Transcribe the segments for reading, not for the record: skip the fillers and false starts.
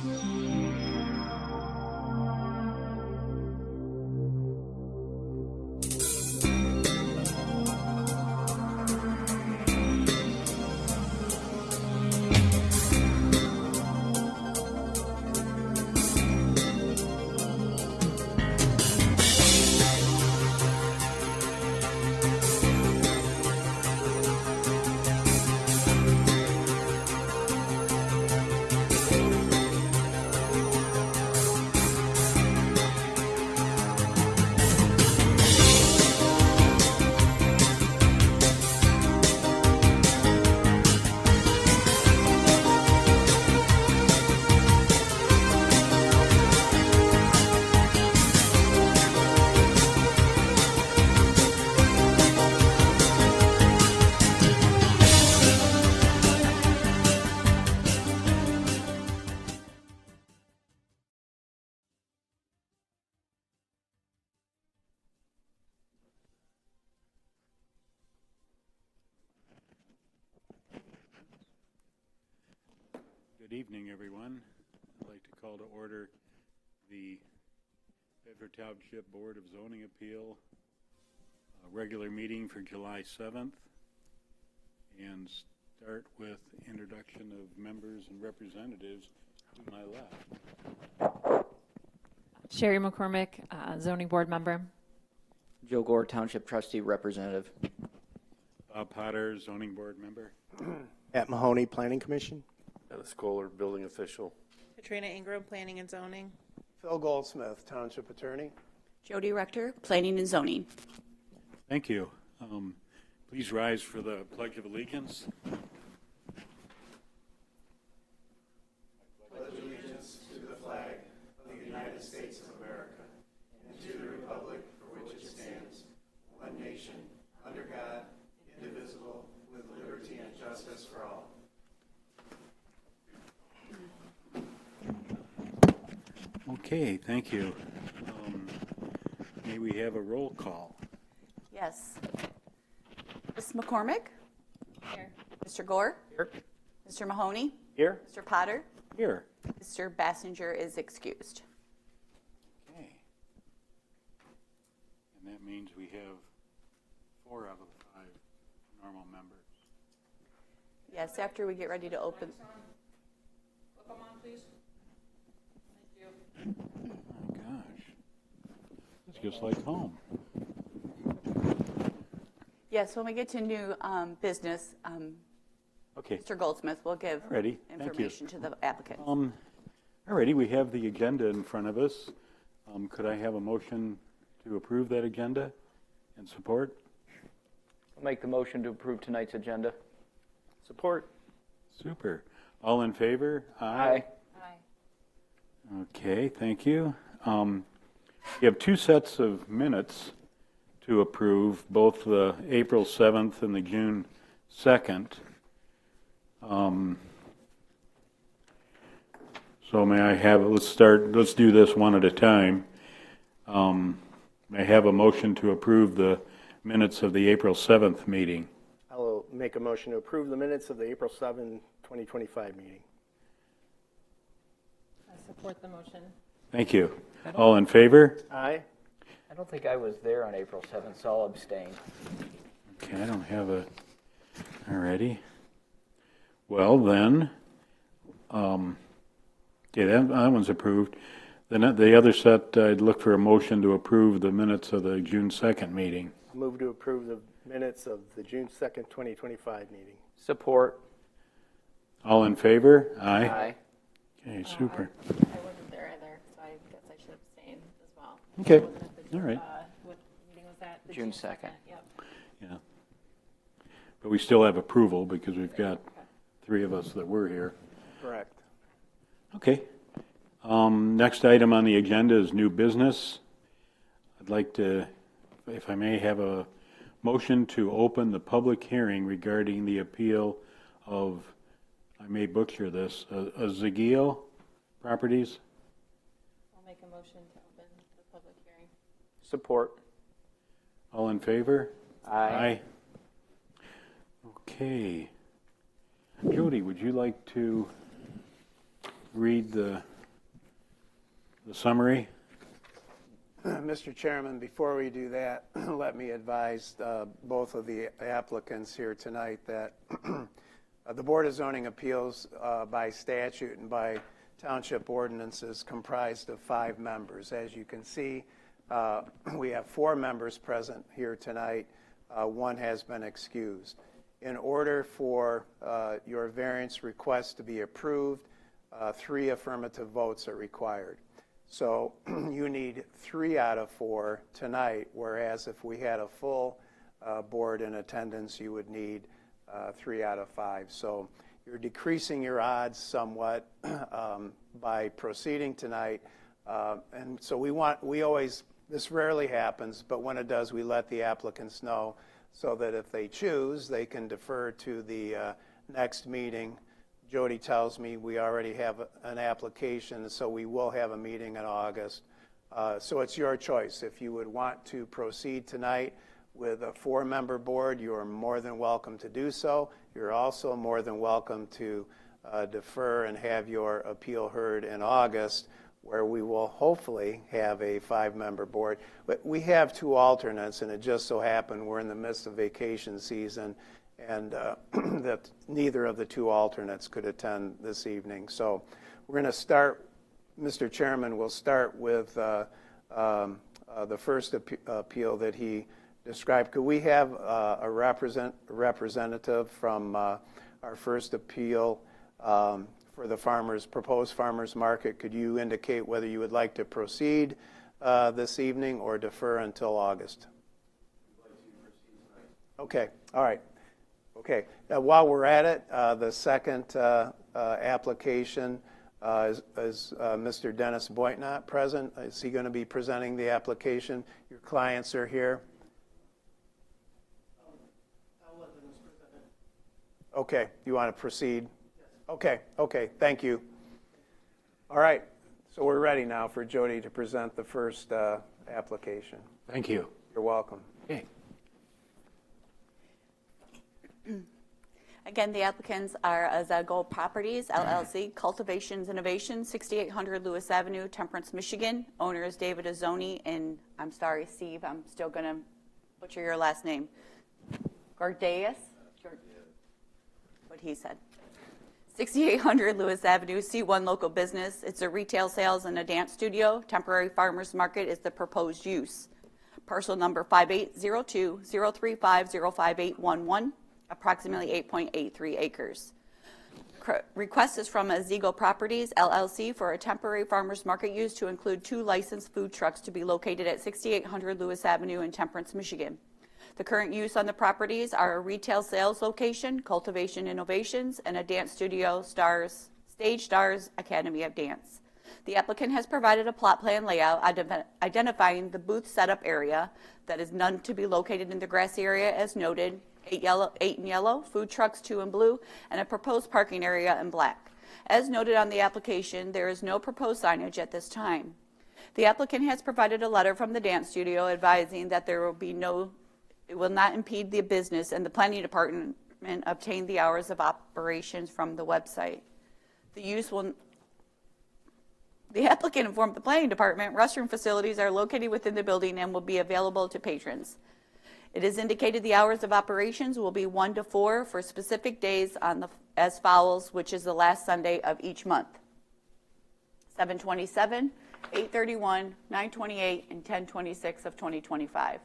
Good evening, everyone. I'd like to call to order the Bedford Township Board of Zoning Appeal regular meeting for July 7th, and start with introduction of members and representatives to my left. Sherry McCormick, Zoning Board member. Joe Gore, Township Trustee Representative. Bob Potter, Zoning Board member. At Mahoney, Planning Commission. Dennis Kohler, Building Official. Katrina Ingram, Planning and Zoning. Phil Goldsmith, Township Attorney. Jody Rector, Planning and Zoning. Thank you. Please rise for the Pledge of Allegiance. Pledge allegiance to the flag of the United States of America and to the republic for which it stands, one nation, under God, indivisible, with liberty and justice for all. Okay, thank you. May we have a roll call? Yes. Ms. McCormick? Here. Mr. Gore? Here. Mr. Mahoney? Here. Mr. Potter? Here. Mr. Bassinger is excused. Okay. And that means we have 4 out of the 5 normal members. Yes, after we get ready to open. Put them on, please. Oh my gosh. It's just like home. Yes, when we get to new business, Okay. Mr. Goldsmith will give Alrighty. Thank you. information to the applicant. Alrighty, we have the agenda in front of us. Could I have a motion to approve that agenda and support? I'll make the motion to approve tonight's agenda. Support. Super. All in favor? Aye. Okay, thank you. You have 2 sets of minutes to approve, both the April 7th and the June 2nd. So may I have, let's do this one at a time. May I have a motion to approve the minutes of the April 7th meeting? I will make a motion to approve the minutes of the April 7, 2025 meeting. I support the motion. Thank you. All in favor? Aye. I don't think I was there on April 7th, so I'll abstain. Okay, I don't have a, alrighty. Well then, okay, that one's approved. Then the other set, I'd look for a motion to approve the minutes of the June 2nd meeting. I move to approve the minutes of the June 2nd, 2025 meeting. Support. All in favor? Aye. Aye. Okay, super. I wasn't there either, so I guess I should abstain as well. Okay, I wasn't at the, all right. What meeting was that? The June 2nd. Yep. Yeah. But we still have approval because we've got 3 of us that were here. Correct. Okay. Next item on the agenda is new business. I'd like to, if I may, have a motion to open the public hearing regarding the appeal of, I may butcher this, Azagio Properties. I'll make a motion to open the public hearing. Support. All in favor? Aye. Okay. Jody, would you like to read the summary? Mr. Chairman, before we do that, let me advise both of the applicants here tonight that the Board of Zoning Appeals by statute and by township ordinance is comprised of 5 members. As you can see, we have 4 members present here tonight. 1 has been excused. In order for your variance request to be approved, 3 affirmative votes are required. So you need 3 out of 4 tonight, whereas if we had a full board in attendance, you would need 3 out of 5. So you're decreasing your odds somewhat by proceeding tonight. And so we always, this rarely happens, but when it does, we let the applicants know so that if they choose, they can defer to the next meeting. Jody tells me we already have an application, so we will have a meeting in August. So it's your choice. If you would want to proceed tonight with a 4-member board, you are more than welcome to do so. You're also more than welcome to defer and have your appeal heard in August, where we will hopefully have a 5-member board. But we have 2 alternates, and it just so happened we're in the midst of vacation season, and that neither of the 2 alternates could attend this evening. So we're going to start, Mr. Chairman, we'll start with the first appeal that he described. Could we have a representative from our first appeal for the proposed farmers market? Could you indicate whether you would like to proceed this evening or defer until August? Okay, all right. Okay, while we're at it, the second application is Mr. Dennis Boitnott present. Is he going to be presenting the application? Your clients are here. I'll let Dennis present it. Okay, you want to proceed? Yes. Okay, thank you. All right, so we're ready now for Jody to present the first application. Thank you. You're welcome. Okay. Again, the applicants are Azego Properties, LLC, Cultivations Innovations, 6800 Lewis Avenue, Temperance, Michigan. Owner is David Azzoni, and I'm sorry, Steve, I'm still going to butcher your last name. Gordeas? What he said. 6800 Lewis Avenue, C1 local business. It's a retail sales and a dance studio. Temporary farmers market is the proposed use. Parcel number 5802-035-05811. Approximately 8.83 acres. Request is from Azego Properties, LLC, for a temporary farmers market use to include 2 licensed food trucks to be located at 6800 Lewis Avenue in Temperance, Michigan. The current use on the properties are a retail sales location, Cultivation Innovations, and a dance studio, Stage Stars Academy of Dance. The applicant has provided a plot plan layout identifying the booth setup area that is none to be located in the grassy area as noted, 8 in yellow, food trucks 2 in blue, and a proposed parking area in black. As noted on the application, there is no proposed signage at this time. The applicant has provided a letter from the dance studio advising that there will be it will not impede the business, and the planning department obtained the hours of operations from the website. The applicant informed the planning department restroom facilities are located within the building and will be available to patrons. It is indicated the hours of operations will be 1 to 4 for specific days as follows, which is the last Sunday of each month. 7/27, 8/31, 9/28, and 10/26 of 2025.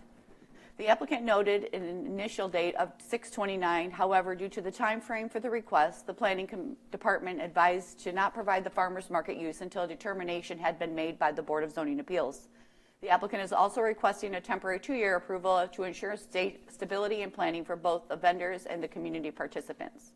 The applicant noted an initial date of 6/29. However, due to the time frame for the request, the planning department advised to not provide the farmers market use until a determination had been made by the Board of Zoning Appeals. The applicant is also requesting a temporary 2-year approval to ensure stability and planning for both the vendors and the community participants.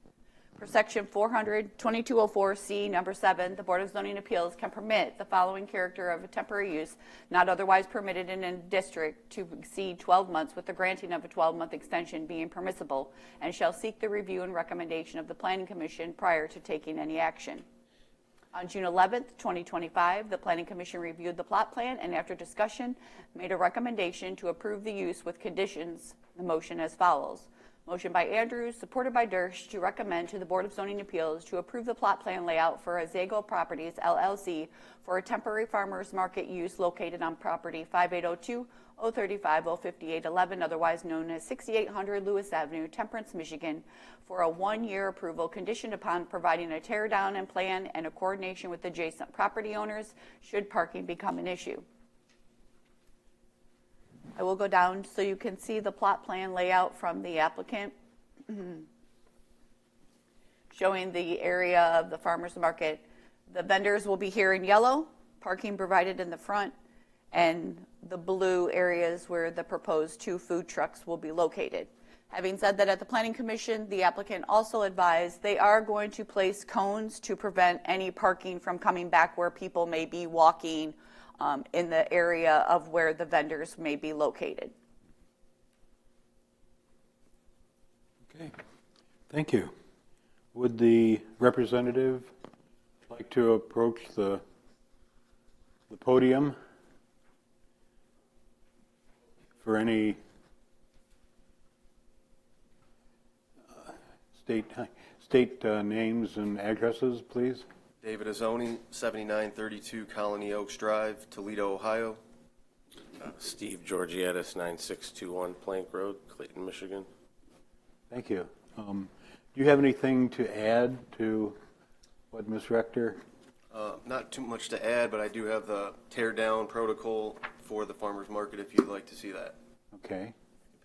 Per Section 400-2204C, Number 7, the Board of Zoning Appeals can permit the following character of a temporary use not otherwise permitted in a district to exceed 12 months with the granting of a 12-month extension being permissible and shall seek the review and recommendation of the Planning Commission prior to taking any action. On June 11th, 2025, the Planning Commission reviewed the plot plan and after discussion made a recommendation to approve the use with conditions. The motion as follows. Motion by Andrews, supported by Dersch, to recommend to the Board of Zoning Appeals to approve the plot plan layout for Azago Properties LLC for a temporary farmers market use located on property 5802, 035, 058, 11, otherwise known as 6800 Lewis Avenue, Temperance, Michigan, for a one-year approval conditioned upon providing a tear down and plan and a coordination with adjacent property owners should parking become an issue. I will go down so you can see the plot plan layout from the applicant, showing the area of the farmers market. The vendors will be here in yellow, parking provided in the front, and the blue areas where the proposed 2 food trucks will be located. Having said that, at the Planning Commission, the applicant also advised they are going to place cones to prevent any parking from coming back where people may be walking in the area of where the vendors may be located. Okay, thank you. Would the representative like to approach the podium for any state names and addresses, please? David Azzoni, 7932 Colony Oaks Drive, Toledo, Ohio. Steve Georgiadis, 9621 Plank Road, Clayton, Michigan. Thank you. Do you have anything to add to what Ms. Rector? Not too much to add, but I do have the tear down protocol for the farmer's market if you'd like to see that. Okay.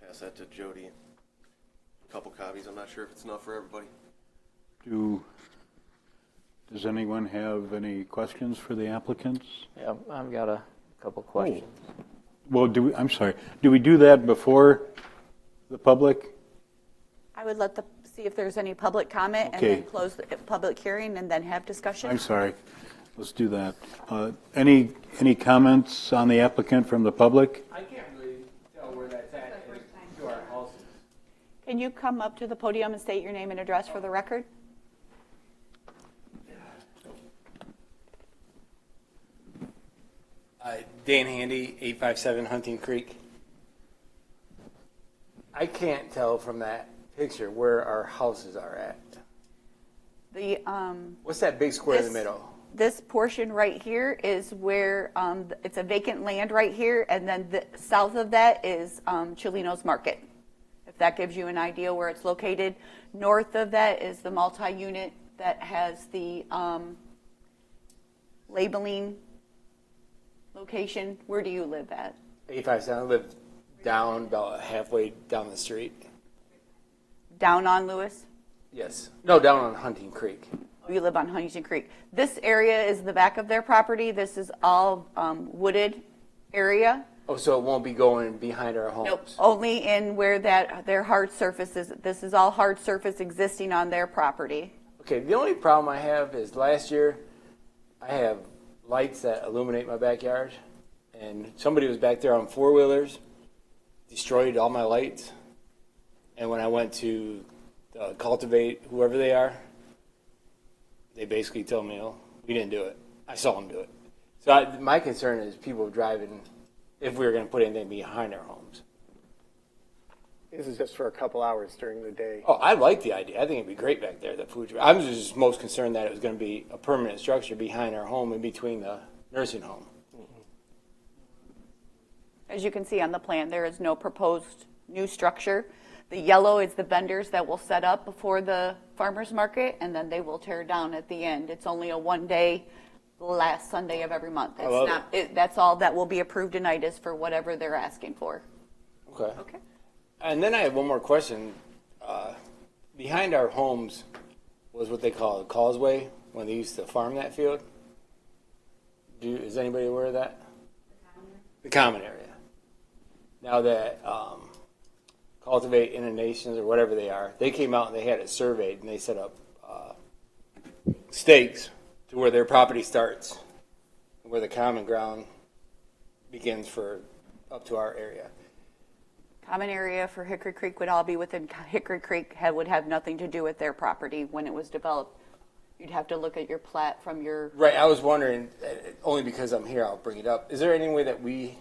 Pass that to Jody. A couple copies. I'm not sure if it's enough for everybody. Does anyone have any questions for the applicants? Yeah, I've got a couple questions. Well, I'm sorry. Do we do that before the public? I would see if there's any public comment and Okay. then close the public hearing and then have discussion. I'm sorry. Let's do that. Any comments on the applicant from the public? I can't really tell where that's at to our houses. Can you come up to the podium and state your name and address for the record? Dan Handy, 857 Hunting Creek. I can't tell from that picture where our houses are at. The What's that big square in the This- middle? This portion right here is where it's a vacant land right here, and then south of that is Chilino's Market, if that gives you an idea where it's located. North of that is the multi-unit that has the labeling location. Where do you live at? 857. I live down about halfway down the street. Down on Lewis? Yes. No, down on Hunting Creek. Oh, you live on Huntington Creek. This area is the back of their property. This is all wooded area. Oh, so it won't be going behind our homes? Nope, only in where their hard surface is. This is all hard surface existing on their property. Okay, the only problem I have is last year I have lights that illuminate my backyard, and somebody was back there on four-wheelers, destroyed all my lights, and when I went to cultivate whoever they are, they basically told me, oh, we didn't do it. I saw them do it. So my concern is people driving, if we were going to put anything behind our homes. This is just for a couple hours during the day. Oh, I like the idea. I think it'd be great back there, the food truck. I'm just most concerned that it was going to be a permanent structure behind our home in between the nursing home. As you can see on the plan, there is no proposed new structure. The yellow is the vendors that will set up before the farmer's market, and then they will tear down at the end. It's only a one-day, last Sunday of every month. I love That's all that will be approved tonight is for whatever they're asking for. Okay. Okay. And then I have one more question. Behind our homes was what they call a causeway when they used to farm that field. Is anybody aware of that? The common area. Now that Cultivate Inundations or whatever they are, they came out and they had it surveyed and they set up stakes to where their property starts, where the common ground begins for up to our area. Common area for Hickory Creek would all be within Hickory Creek, would have nothing to do with their property when it was developed. You'd have to look at your plat from your... Right, I was wondering, only because I'm here, I'll bring it up. Is there any way that we,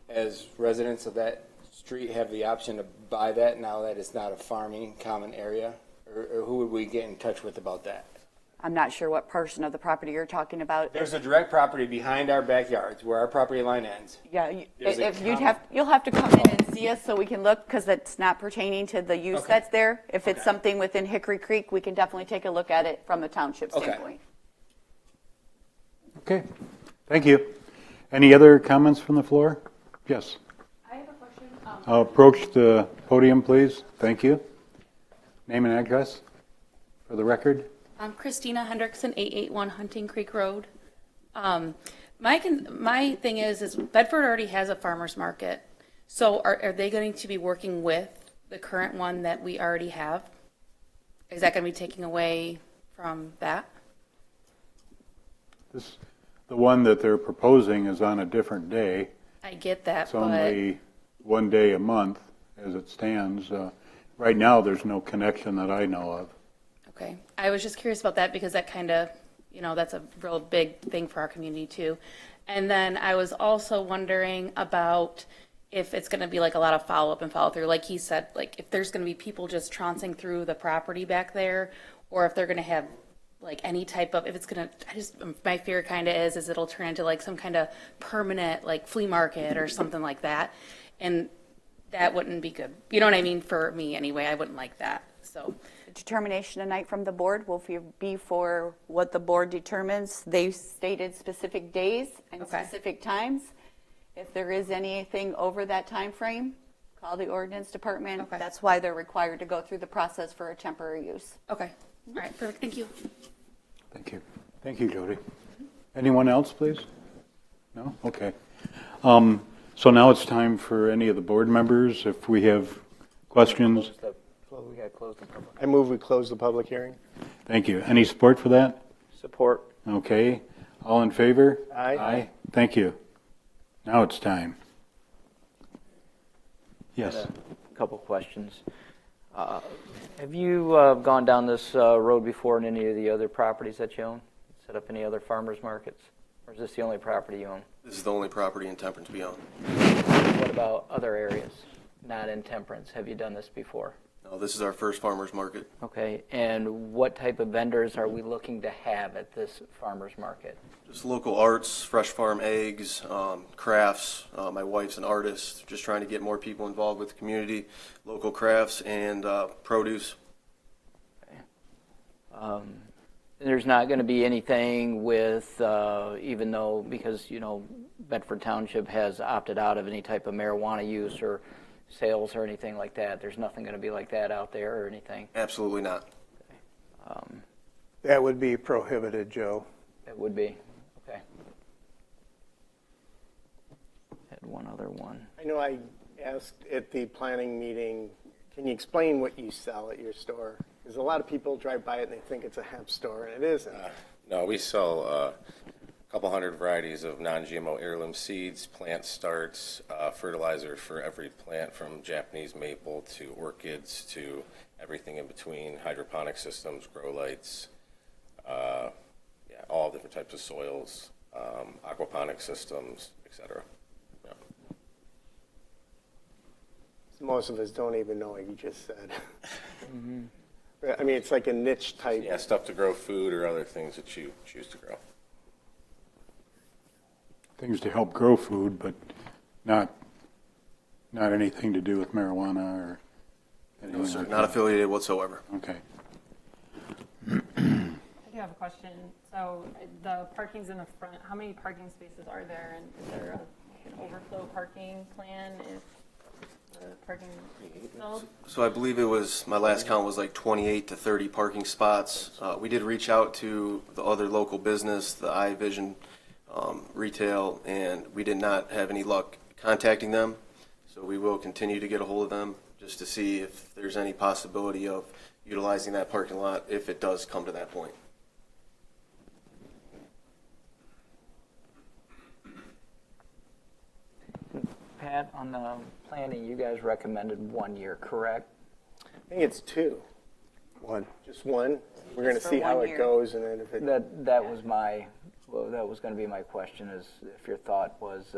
as residents of that street have the option to buy that now that it's not a farming common area? Or who would we get in touch with about that? I'm not sure what portion of the property you're talking about. There's a direct property behind our backyards where our property line ends. Yeah, There's a you'll have to come in and see us so we can look, because it's not pertaining to the use Okay. that's there. If it's Okay. something within Hickory Creek, we can definitely take a look at it from a township Okay. standpoint. Okay, thank you. Any other comments from the floor? Yes. I have a question. Approach the podium, please. Thank you. Name and address for the record. I'm Christina Hendrickson, 881 Hunting Creek Road. My thing is Bedford already has a farmer's market. So are they going to be working with the current one that we already have? Is that going to be taking away from that? The one that they're proposing is on a different day. I get that, It's but only one day a month as it stands. Right now, there's no connection that I know of. okay. I was just curious about that because that kind of, that's a real big thing for our community too. And then I was also wondering about if it's going to be like a lot of follow up and follow through. Like he said, like if there's going to be people just trouncing through the property back there, or if they're going to have like any type of, if it's going to, my fear kind of is it'll turn into like some kind of permanent like flea market or something like that. And that wouldn't be good. You know what I mean? For me anyway, I wouldn't like that. So. Determination tonight from the board will be for what the board determines. They stated specific days and Okay. specific times. If there is anything over that time frame, call the ordinance department. Okay. That's why they're required to go through the process for a temporary use. Okay. All right. Perfect. Thank you. Thank you. Thank you, Jody. Anyone else, please? No? Okay. So now it's time for any of the board members, if we have questions. We got to close the public. I move we close the public hearing. Thank you. Any support for that? Support. Okay. All in favor? Aye. Aye. Thank you. Now it's time. Yes. A couple questions. Have you gone down this road before in any of the other properties that you own? Set up any other farmers markets? Or is this the only property you own? This is the only property in Temperance we own. What about other areas, not in Temperance? Have you done this before? No, this is our first farmer's market. Okay, and what type of vendors are we looking to have at this farmer's market? Just local arts, fresh farm eggs, crafts. My wife's an artist, just trying to get more people involved with the community, local crafts, and produce. Okay. There's not going to be anything with, even though, because, Bedford Township has opted out of any type of marijuana use or sales or anything like that. There's nothing going to be like that out there or anything? Absolutely not. Okay. That would be prohibited, Joe. It would be. Okay. Had one other one. I know I asked at the planning meeting, can you explain what you sell at your store? Because a lot of people drive by it and they think it's a hemp store, and it isn't. No, we sell a couple hundred varieties of non-GMO heirloom seeds, plant starts, fertilizer for every plant from Japanese maple to orchids to everything in between, hydroponic systems, grow lights, all different types of soils, aquaponic systems, etc. Most of us don't even know what you just said. I mean, it's like a niche type. Yeah, stuff to grow food or other things that you choose to grow. Things to help grow food, but not anything to do with marijuana or anything No, sir, like not that. affiliated whatsoever. Okay. I do have a question. So the parking's in the front. How many parking spaces are there? And is there an overflow parking plan if the parking is filled? So I believe it was, my last count was like 28 to 30 parking spots. We did reach out to the other local business, the iVision retail, and we did not have any luck contacting them. So we will continue to get a hold of them just to see if there's any possibility of utilizing that parking lot if it does come to that point. Pat, on the planning, you guys recommended 1 year, correct? I think it's two. One. Just one. We're going to Just for see how 1 it year. goes, and then if it. That was that was going to be my question, is if your thought was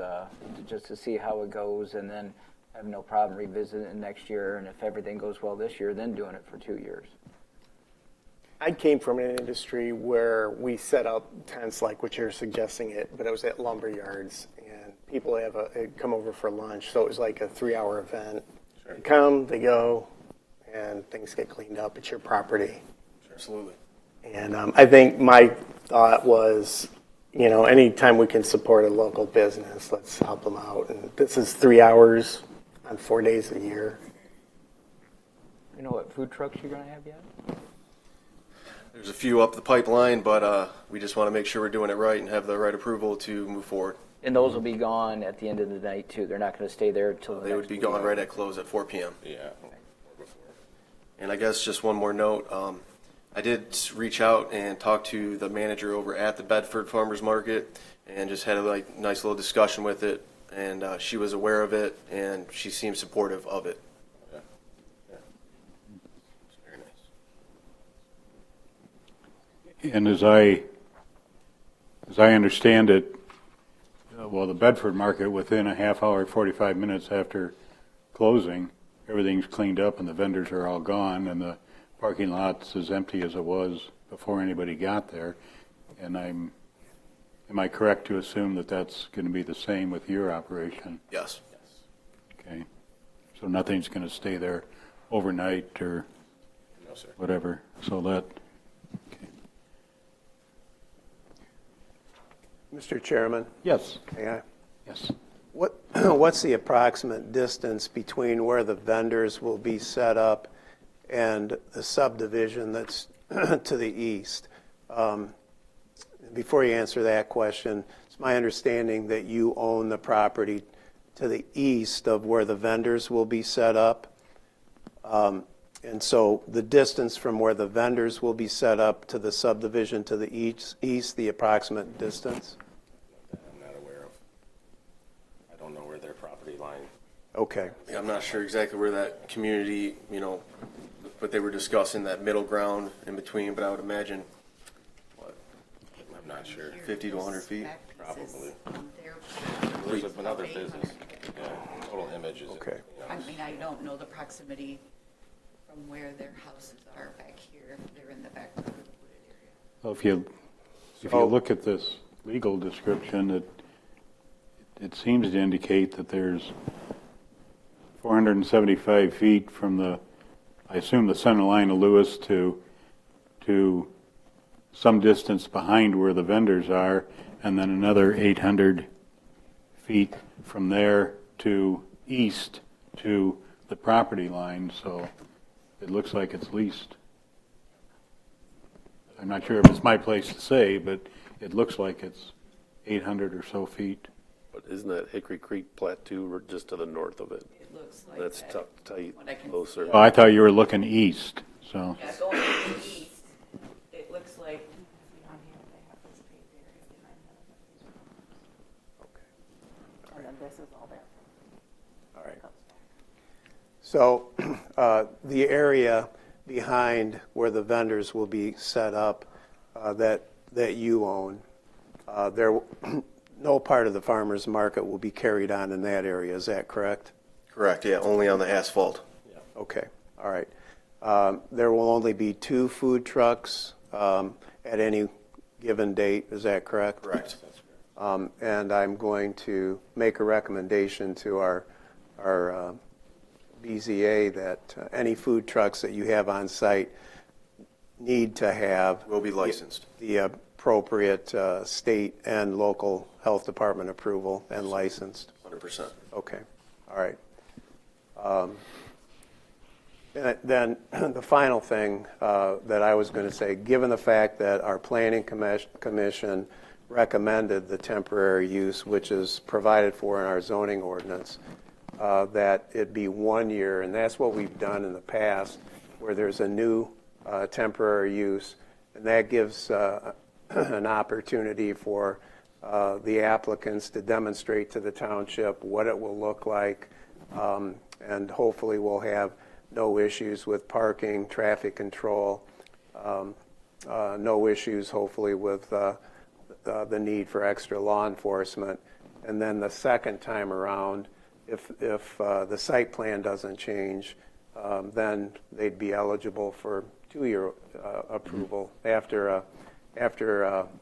just to see how it goes, and then have no problem revisiting it next year, and if everything goes well this year, then doing it for 2 years. I came from an industry where we set up tents like what you're suggesting it, but it was at lumber yards, and people come over for lunch, so it was like a 3-hour event. Sure. They come, they go, and things get cleaned up. It's your property. Absolutely. And I think my thought was, you know, anytime we can support a local business, let's help them out. And this is 3 hours on 4 days a year. You know what food trucks you're going to have yet? There's a few up the pipeline, but we just want to make sure we're doing it right and have the right approval to move forward. And those will be gone at the end of the night, too. They're not going to stay there until They would be gone right at close at 4 p.m. Yeah. And I guess just one more note. I did reach out and talk to the manager over at the Bedford Farmers Market and just had a nice little discussion with it. And she was aware of it, and she seemed supportive of it. Yeah. Yeah. It's very nice. And as I understand it, well, the Bedford market, within a half hour, 45 minutes after closing, everything's cleaned up and the vendors are all gone and the parking lot's as empty as it was before anybody got there. And am I correct to assume that that's going to be the same with your operation? Yes. Okay. So nothing's going to stay there overnight or No, sir. whatever. So that, okay. Mr. Chairman, Yes. may I? Yes. What's the approximate distance between where the vendors will be set up and the subdivision that's to the east? Before you answer that question, it's my understanding that you own the property to the east of where the vendors will be set up. And so the distance from where the vendors will be set up to the subdivision to the east, the approximate distance? I'm not aware of. I don't know where their property line. Okay. Yeah, I'm not sure exactly where that community, but they were discussing that middle ground in between, but I would imagine, I'm not sure. 50 to 100 feet? Probably. There's another business. Yeah. Total Image is. Okay. I mean, I don't know the proximity from where their houses are back here, if they're in the back of the wooded area. Well, if you look at this legal description, it seems to indicate that there's 475 feet from I assume the center line of Lewis to some distance behind where the vendors are, and then another 800 feet from there to east to the property line. So it looks like it's leased. I'm not sure if it's my place to say, but it looks like it's 800 or so feet. But isn't that Hickory Creek Plateau or just to the north of it? It looks like That's that. tight, What I can closer. Oh, I thought you were looking east, so. Yeah, going to the east, it looks like, And then this is all there. All right. So the area behind where the vendors will be set up that you own, no part of the farmers market will be carried on in that area. Is that correct? correct, yeah, only on the asphalt. Okay, all right. There will only be 2 food trucks at any given date. Is that correct? Correct. And I'm going to make a recommendation to our BZA that any food trucks that you have on site need to have Will be licensed. the appropriate state and local health department approval and licensed. 100%. Okay, all right. And then the final thing that I was going to say, given the fact that our planning commission recommended the temporary use, which is provided for in our zoning ordinance, that it be 1 year, and that's what we've done in the past, where there's a new temporary use, and that gives an opportunity for the applicants to demonstrate to the township what it will look like, and hopefully we'll have no issues with parking, traffic control, no issues hopefully with the need for extra law enforcement. And then the second time around, if the site plan doesn't change, then they'd be eligible for 2-year approval after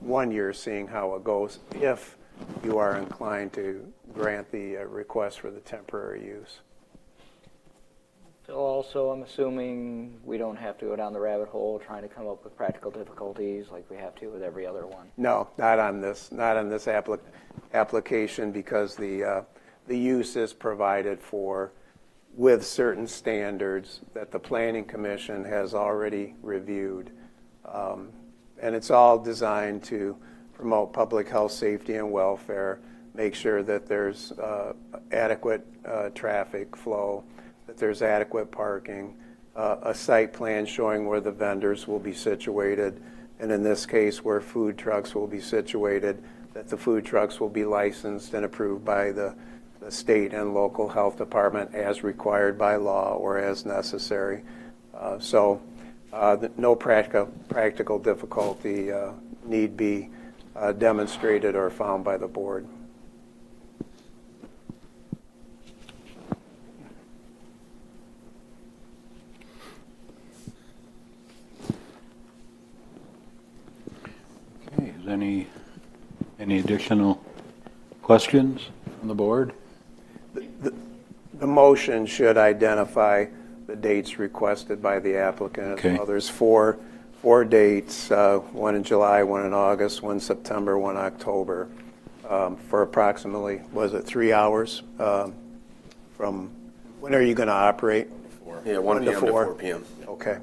1 year, seeing how it goes, if you are inclined to grant the request for the temporary use. So also, I'm assuming we don't have to go down the rabbit hole trying to come up with practical difficulties like we have to with every other one. No, not on this application, because the use is provided for with certain standards that the Planning Commission has already reviewed. And it's all designed to promote public health, safety, and welfare, make sure that there's adequate traffic flow, that there's adequate parking, a site plan showing where the vendors will be situated, and in this case, where food trucks will be situated, that the food trucks will be licensed and approved by the state and local health department as required by law or as necessary. So no practical difficulty need be demonstrated or found by the board. Okay, is any additional questions from the board? The motion should identify the dates requested by the applicant. Okay. Well, there's four dates, one in July, one in August, one in September, one in October, for approximately, was it 3 hours? From when are you going to operate? Yeah, 1 p.m. to 4 p.m. Okay.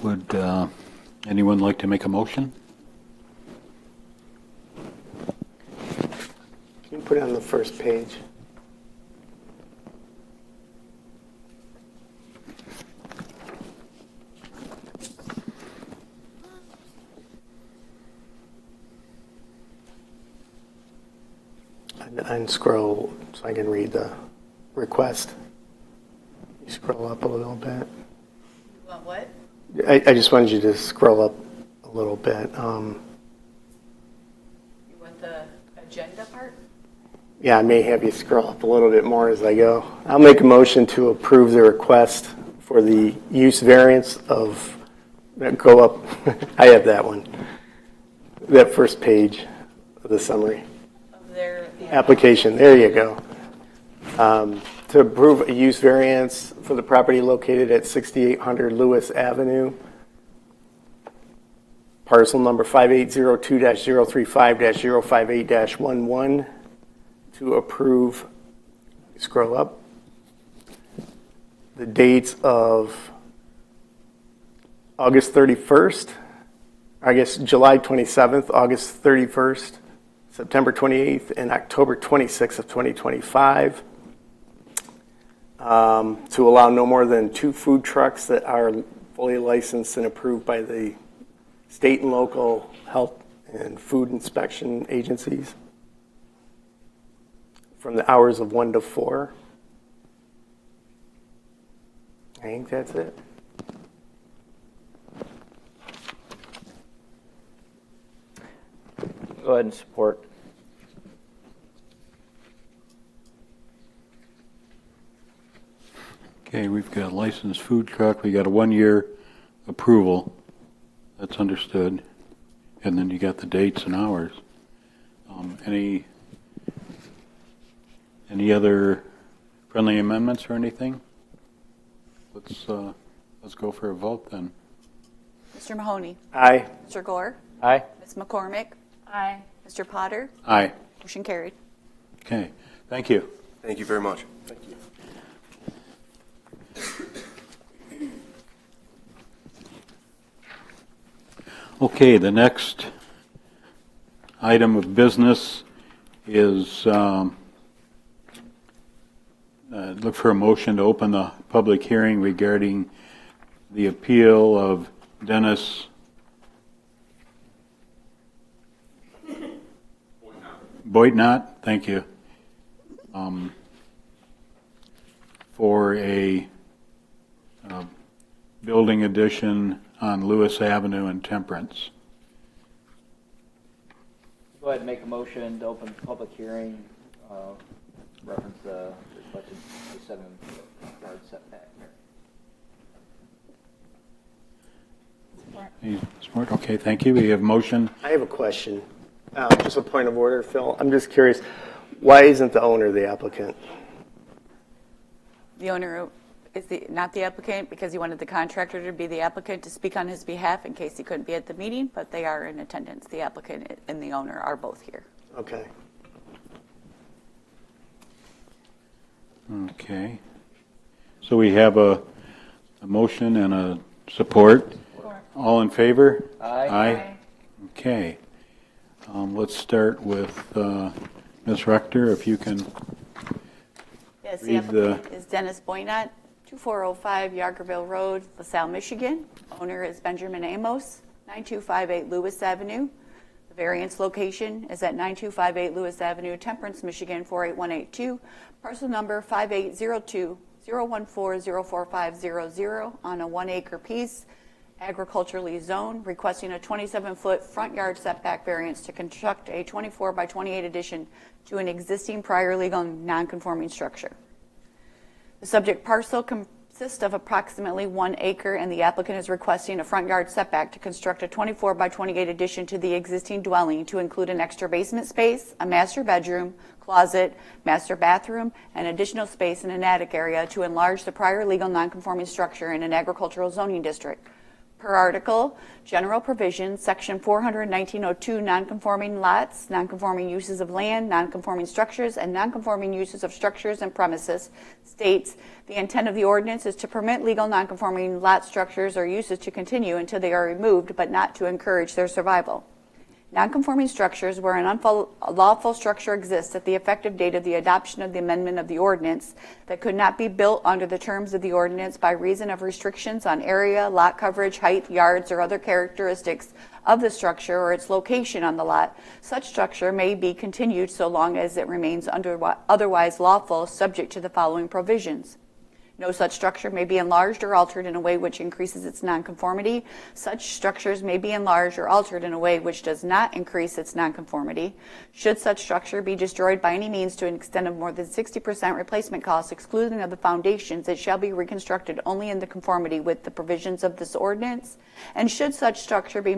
Would anyone like to make a motion? Can you put it on the first page? And scroll so I can read the request. You scroll up a little bit. You want what? I just wanted you to scroll up a little bit. You want the agenda part? Yeah, I may have you scroll up a little bit more as I go. I'll make a motion to approve the request for the use variance of, go up, I have that one, that first page of the summary. Of their Application, there you go. To approve a use variance for the property located at 6800 Lewis Avenue, parcel number 5802-035-058-11, to approve, scroll up, the dates of August 31st, I guess July 27th, August 31st, September 28th, and October 26th of 2025. To allow no more than 2 food trucks that are fully licensed and approved by the state and local health and food inspection agencies from the hours of 1 to 4. I think that's it. Go ahead and support. Okay, we've got a licensed food truck. We got a 1-year approval. That's understood. And then you got the dates and hours. Any other friendly amendments or anything? Let's go for a vote then. Mr. Mahoney. Aye. Mr. Gore. Aye. Ms. McCormick. Aye. Mr. Potter. Aye. Motion carried. Okay, thank you. Thank you very much. Thank you. Okay, the next item of business is look for a motion to open the public hearing regarding the appeal of Dennis Boitnott, thank you, for a building addition on Lewis Avenue and Temperance. Go ahead and make a motion to open the public hearing, reference the requested 7-yard setback. Any support? Okay, thank you. We have motion. I have a question. Just a point of order, Phil. I'm just curious, why isn't the owner the applicant? The owner is not the applicant because he wanted the contractor to be the applicant to speak on his behalf in case he couldn't be at the meeting, but they are in attendance. The applicant and the owner are both here. Okay. Okay. So we have a motion and a support. All in favor? Aye. Aye. Okay. Let's start with Ms. Rector, if you can Yes, the read the... applicant is Dennis Boynott, 2405 Yargerville Road, LaSalle, Michigan. Owner is Benjamin Amos, 9258 Lewis Avenue. The variance location is at 9258 Lewis Avenue, Temperance, Michigan, 48182. Parcel number 5802-014-04500 on a 1-acre piece, agriculturally zoned, requesting a 27-foot front yard setback variance to construct a 24 by 28 addition to an existing prior legal non-conforming structure. The subject parcel consists of approximately 1 acre, and the applicant is requesting a front yard setback to construct a 24 by 28 addition to the existing dwelling to include an extra basement space, a master bedroom, closet, master bathroom, and additional space in an attic area to enlarge the prior legal non-conforming structure in an agricultural zoning district. Per article, general provisions, section 41902, nonconforming lots, nonconforming uses of land, nonconforming structures, and nonconforming uses of structures and premises, states the intent of the ordinance is to permit legal nonconforming lot structures or uses to continue until they are removed, but not to encourage their survival. Nonconforming structures where an unlawful structure exists at the effective date of the adoption of the amendment of the ordinance that could not be built under the terms of the ordinance by reason of restrictions on area, lot coverage, height, yards, or other characteristics of the structure or its location on the lot. Such structure may be continued so long as it remains otherwise lawful, subject to the following provisions. No such structure may be enlarged or altered in a way which increases its nonconformity. Such structures may be enlarged or altered in a way which does not increase its nonconformity. Should such structure be destroyed by any means to an extent of more than 60% replacement costs, excluding of the foundations, it shall be reconstructed only in the conformity with the provisions of this ordinance. And should such structure be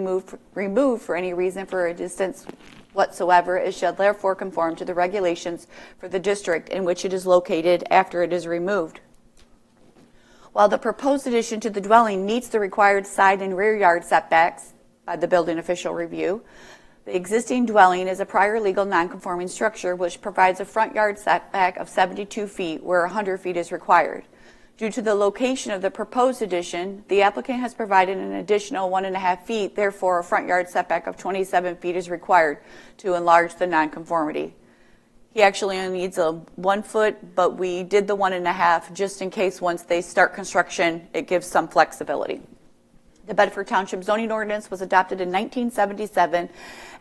removed for any reason for a distance whatsoever, it shall therefore conform to the regulations for the district in which it is located after it is removed. While the proposed addition to the dwelling meets the required side and rear yard setbacks by the building official review, the existing dwelling is a prior legal nonconforming structure which provides a front yard setback of 72 feet where 100 feet is required. Due to the location of the proposed addition, the applicant has provided an additional 1.5 feet, therefore a front yard setback of 27 feet is required to enlarge the nonconformity. He actually only needs a 1 foot, but we did the 1.5 just in case once they start construction, it gives some flexibility. The Bedford Township zoning ordinance was adopted in 1977,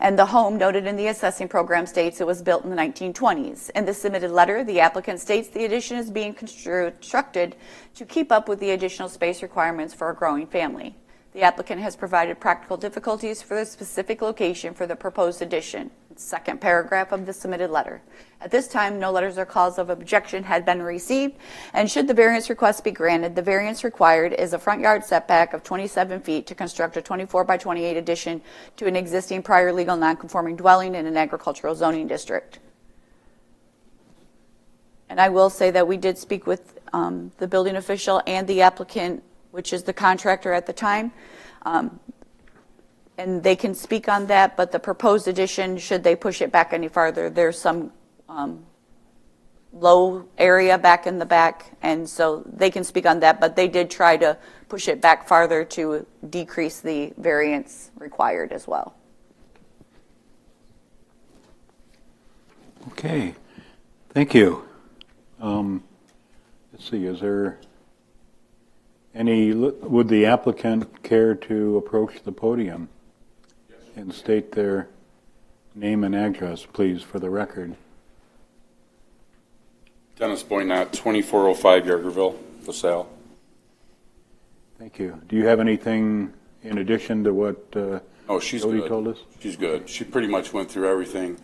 and the home noted in the assessing program states it was built in the 1920s. In the submitted letter, the applicant states the addition is being constructed to keep up with the additional space requirements for a growing family. The applicant has provided practical difficulties for the specific location for the proposed addition. Second paragraph of the submitted letter. At this time, no letters or calls of objection had been received, and should the variance request be granted, the variance required is a front yard setback of 27 feet to construct a 24 by 28 addition to an existing prior legal nonconforming dwelling in an agricultural zoning district. And I will say that we did speak with the building official and the applicant, which is the contractor at the time. And they can speak on that, but the proposed addition, should they push it back any farther, there's some low area back in the back, and so they can speak on that, but they did try to push it back farther to decrease the variance required as well. Okay, thank you. Let's see, is there would the applicant care to approach the podium and state their name and address, please, for the record? Dennis Boynott, 2405 Yargerville, LaSalle. Thank you. Do you have anything in addition to what Oh, she's Jody good. told us? She's good. She pretty much went through everything.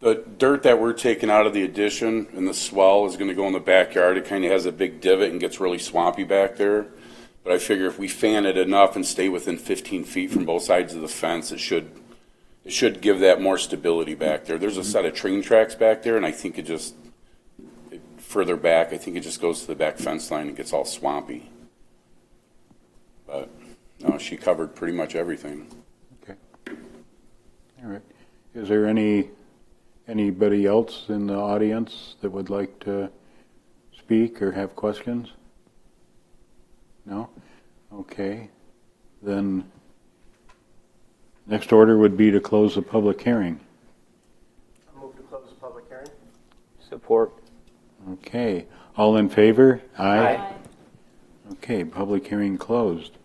The dirt that we're taking out of the addition and the swell is going to go in the backyard. It kind of has a big divot and gets really swampy back there. But I figure if we fan it enough and stay within 15 feet from both sides of the fence, it should give that more stability back there. There's a set of train tracks back there, and I think further back, I think it just goes to the back fence line and gets all swampy. But no, she covered pretty much everything. Okay. All right. Is there anybody else in the audience that would like to speak or have questions? No? Okay. Then next order would be to close the public hearing. I'll move to close the public hearing. Support. Okay. All in favor? Aye. Okay, public hearing closed.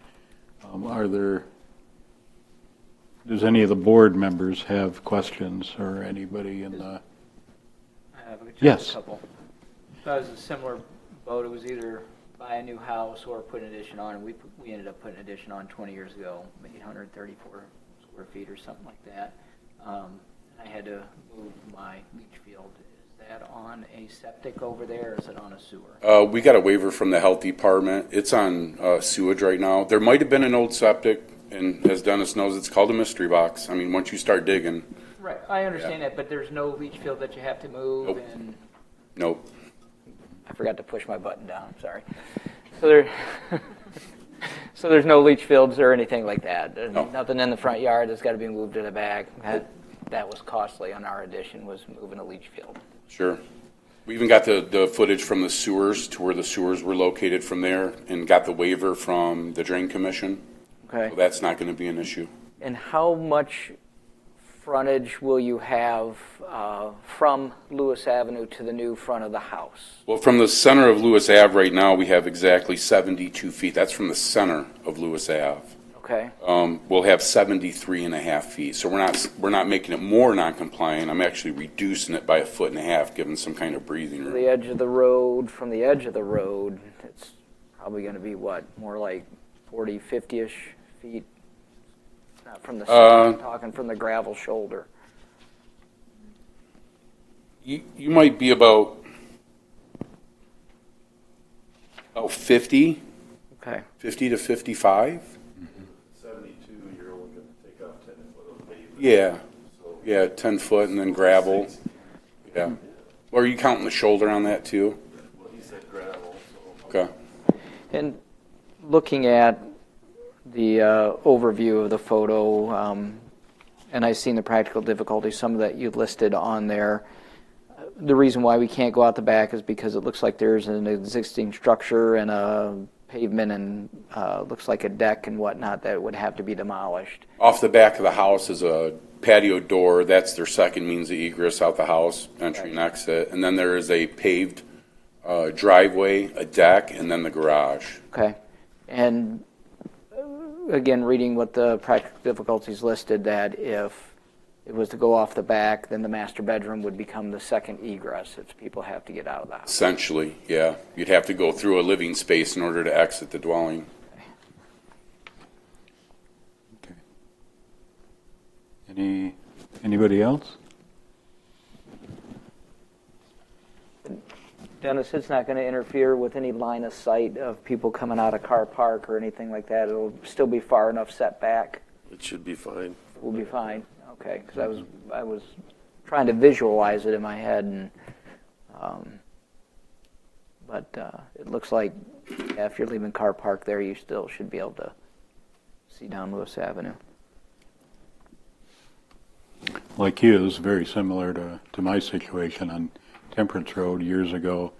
Does any of the board members have questions or anybody in the? I have just Yes. a couple. So it was a similar boat. It was either buy a new house or put an addition on. And we ended up putting an addition on 20 years ago, 834 square feet or something like that. And I had to move my leach field. Is that on a septic over there, or is it on a sewer? We got a waiver from the health department. It's on sewage right now. There might have been an old septic, and as Dennis knows, it's called a mystery box. I mean, once you start digging. Right, I understand that, but there's no leach field that you have to move. Nope. And Nope. I forgot to push my button down. Sorry. So there, so there's no leach fields or anything like that. There's nothing in the front yard that's got to be moved to the back. That was costly on our addition, was moving a leach field. Sure. We even got the footage from the sewers to where the sewers were located from there, and got the waiver from the Drain Commission. Okay. So that's not going to be an issue. And how much frontage will you have from Lewis Avenue to the new front of the house? Well, from the center of Lewis Ave right now, we have exactly 72 feet. That's from the center of Lewis Ave. Okay. We'll have 73 and a half feet. So we're not making it more non-compliant. I'm actually reducing it by 1.5 feet, giving some kind of breathing room. The edge of the road, from the edge of the road, it's probably going to be what, more like 40, 50-ish feet? Not from the center, I'm talking from the gravel shoulder. You might be about 50. Okay. 50 to 55. 72, you're only going to take off 10 foot of pavement. Yeah. Yeah, 10 foot and then gravel. Yeah. Or are you counting the shoulder on that too? Well, he said gravel, so. Okay. And looking at the overview of the photo, and I've seen the practical difficulties, some of that you listed on there. The reason why we can't go out the back is because it looks like there's an existing structure and a pavement and looks like a deck and whatnot that would have to be demolished. Off the back of the house is a patio door. That's their second means of egress out the house, entry and exit. And then there is a paved driveway, a deck, and then the garage. Okay. And again, reading what the practical difficulties listed, that if it was to go off the back, then the master bedroom would become the second egress if people have to get out of the house. Essentially, yeah. You'd have to go through a living space in order to exit the dwelling. Okay. Anybody else? Dennis, it's not going to interfere with any line of sight of people coming out of car park or anything like that. It'll still be far enough set back. It should be fine. We'll be fine. Okay, because I was trying to visualize it in my head, and but it looks like if you're leaving car park there, you still should be able to see down Lewis Avenue. Like you, it's very similar to my situation on Temperance Road years ago.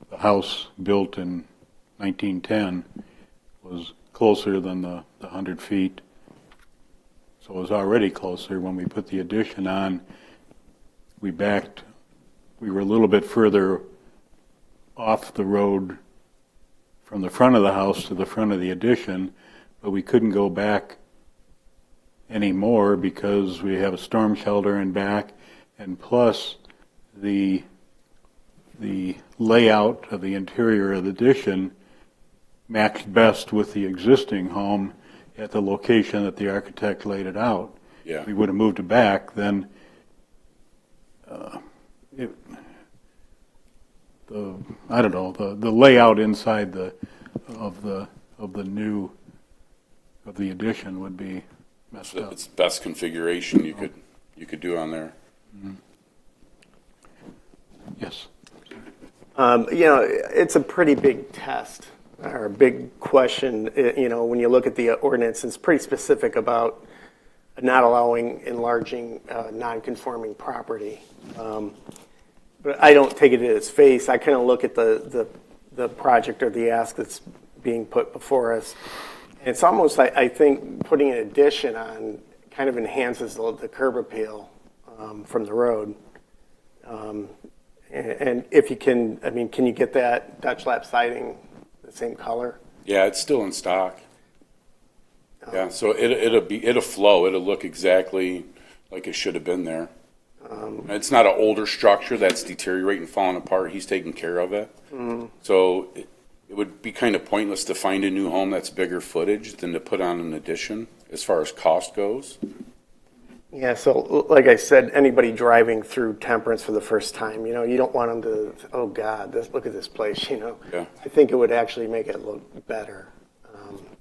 The house built in 1910 was closer than the 100 feet. So it was already closer. When we put the addition on, we were a little bit further off the road from the front of the house to the front of the addition, but we couldn't go back anymore because we have a storm shelter in back, and plus the the layout of the interior of the addition matched best with the existing home at the location that the architect laid it out. Yeah. If we would have moved it back, then I don't know, the layout inside of the addition would be messed up. It's the best configuration you could do on there. Mm-hmm. Yes. It's a pretty big test or a big question. When you look at the ordinance, it's pretty specific about not allowing enlarging non-conforming property. But I don't take it at its face. I kind of look at the project or the ask that's being put before us. And it's almost, I think, putting an addition on kind of enhances the curb appeal from the road. And if you can, can you get that Dutch lap siding the same color? Yeah, it's still in stock. Yeah, so it'll flow. It'll look exactly like it should have been there. It's not an older structure that's deteriorating, falling apart. He's taking care of it. Mm-hmm. So it would be kind of pointless to find a new home that's bigger footage than to put on an addition as far as cost goes. Yeah, so like I said, anybody driving through Temperance for the first time, you don't want them to, oh God, look at this place, Yeah. I think it would actually make it look better.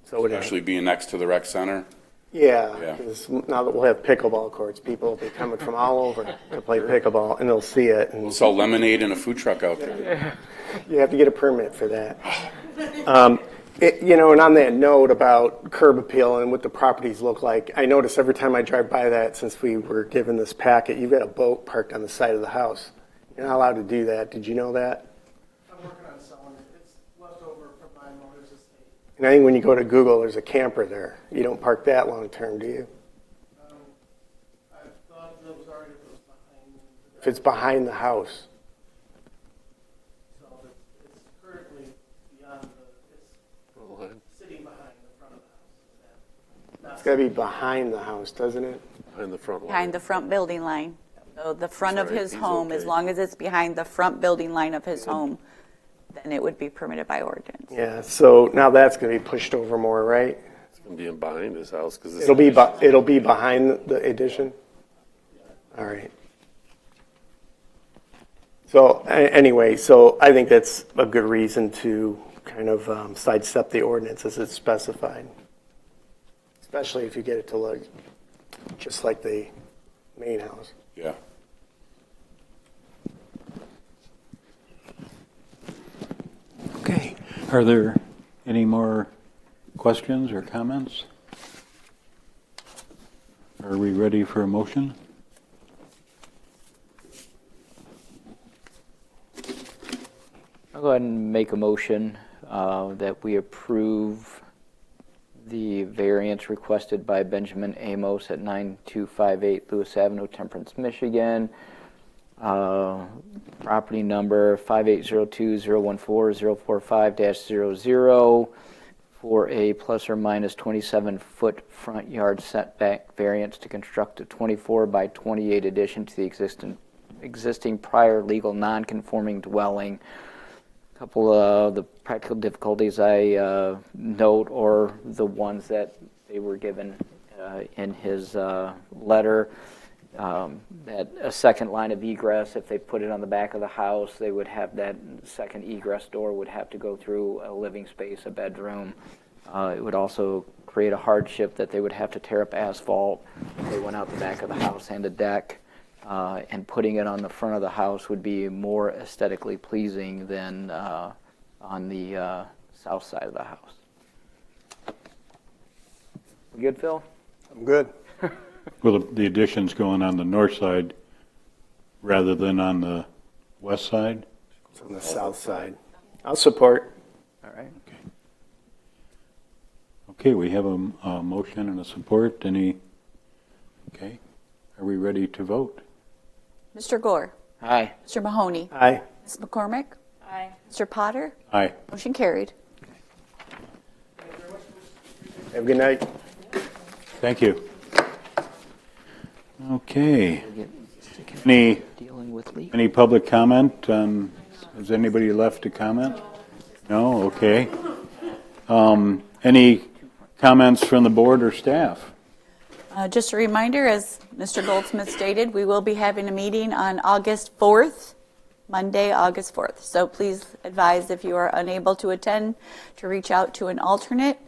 Especially being next to the rec center. Yeah, Yeah. because now that we'll have pickleball courts, people will be coming from all over to play pickleball, and they'll see it. And We'll sell lemonade and a food truck out there. you have to get a permit for that. And on that note about curb appeal and what the properties look like, I notice every time I drive by that, since we were given this packet, you've got a boat parked on the side of the house. You're not allowed to do that. Did you know that? I'm working on selling it. It's left over from my mother's estate. And I think when you go to Google, there's a camper there. You don't park that long term, do you? I thought that was already behind. If it's behind the house. So it's currently beyond it's sitting behind the front of the house. It's got to be behind the house, doesn't it? Behind the front line. Behind the front building line. So the front of That's right, his he's home, as okay. long as it's behind the front building line of his home, then it would be permitted by ordinance. Yeah, so now that's going to be pushed over more, right? It's going to be in behind his house because It'll be behind the addition? All right. So anyway, so I think that's a good reason to kind of sidestep the ordinance as it's specified, especially if you get it to look just like the main house. Yeah. Okay. Are there any more questions or comments? Are we ready for a motion? I'll go ahead and make a motion that we approve the variance requested by Benjamin Amos at 9258 Lewis Avenue, Temperance, Michigan. Property number 5802-014-045-00 for a plus or minus 27-foot front yard setback variance to construct a 24 by 28 addition to the existing prior legal non-conforming dwelling. A couple of the practical difficulties I note or the ones that they were given in his letter. That a second line of egress, if they put it on the back of the house, they would have that second egress door would have to go through a living space, a bedroom. It would also create a hardship that they would have to tear up asphalt if they went out the back of the house and a deck. And putting it on the front of the house would be more aesthetically pleasing than on the south side of the house. We good, Phil? I'm good. Well, the addition's going on the north side rather than on the west side? It's on the south side. I'll support. All right. Okay, we have a motion and a support. Okay. Are we ready to vote? Mr. Gore? Aye. Mr. Mahoney? Aye. Ms. McCormick? Aye. Mr. Potter? Aye. Motion carried. Have a good night. Thank you. Okay. Any Dealing with legal. public comment on Is anybody left to comment? No? Okay. Any comments from the board or staff? Just a reminder, as Mr. Goldsmith stated, we will be having a meeting on August 4th, Monday, August 4th. So please advise if you are unable to attend to reach out to an alternate.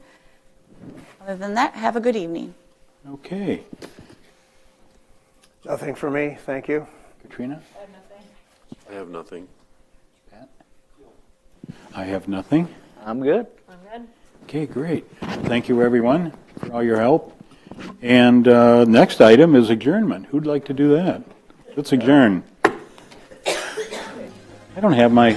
Other than that, have a good evening. Okay. Nothing for me, thank you. Katrina? I have nothing. Pat? I have nothing. I'm good. I'm good. Okay, great. Thank you, everyone, for all your help. And next item is adjournment. Who'd like to do that? Let's adjourn. I don't have my...